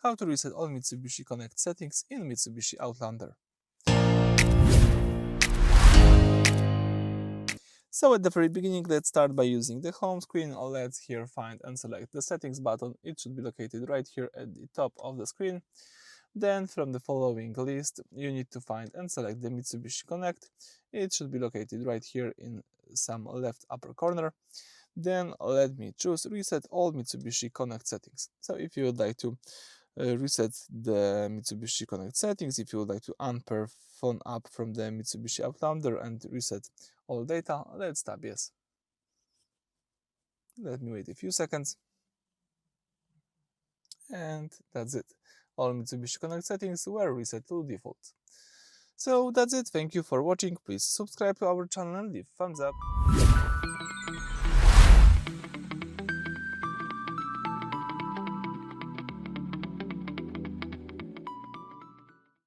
how to reset all Mitsubishi Connect settings in Mitsubishi Outlander. So at the very beginning, let's start by using the home screen. Let's here find and select the settings button. It should be located right here at the top of the screen. Then from the following list, you need to find and select the Mitsubishi Connect. It should be located right here in some left upper corner. Then let me choose reset all Mitsubishi Connect settings. So if you would like to reset the Mitsubishi Connect settings, if you would like to unpair phone app from the Mitsubishi Outlander and reset all data, let's tap yes. Let me wait a few seconds. And that's it. All Mitsubishi Connect settings were reset to default. So that's it. Thank you for watching. Please subscribe to our channel and leave thumbs up.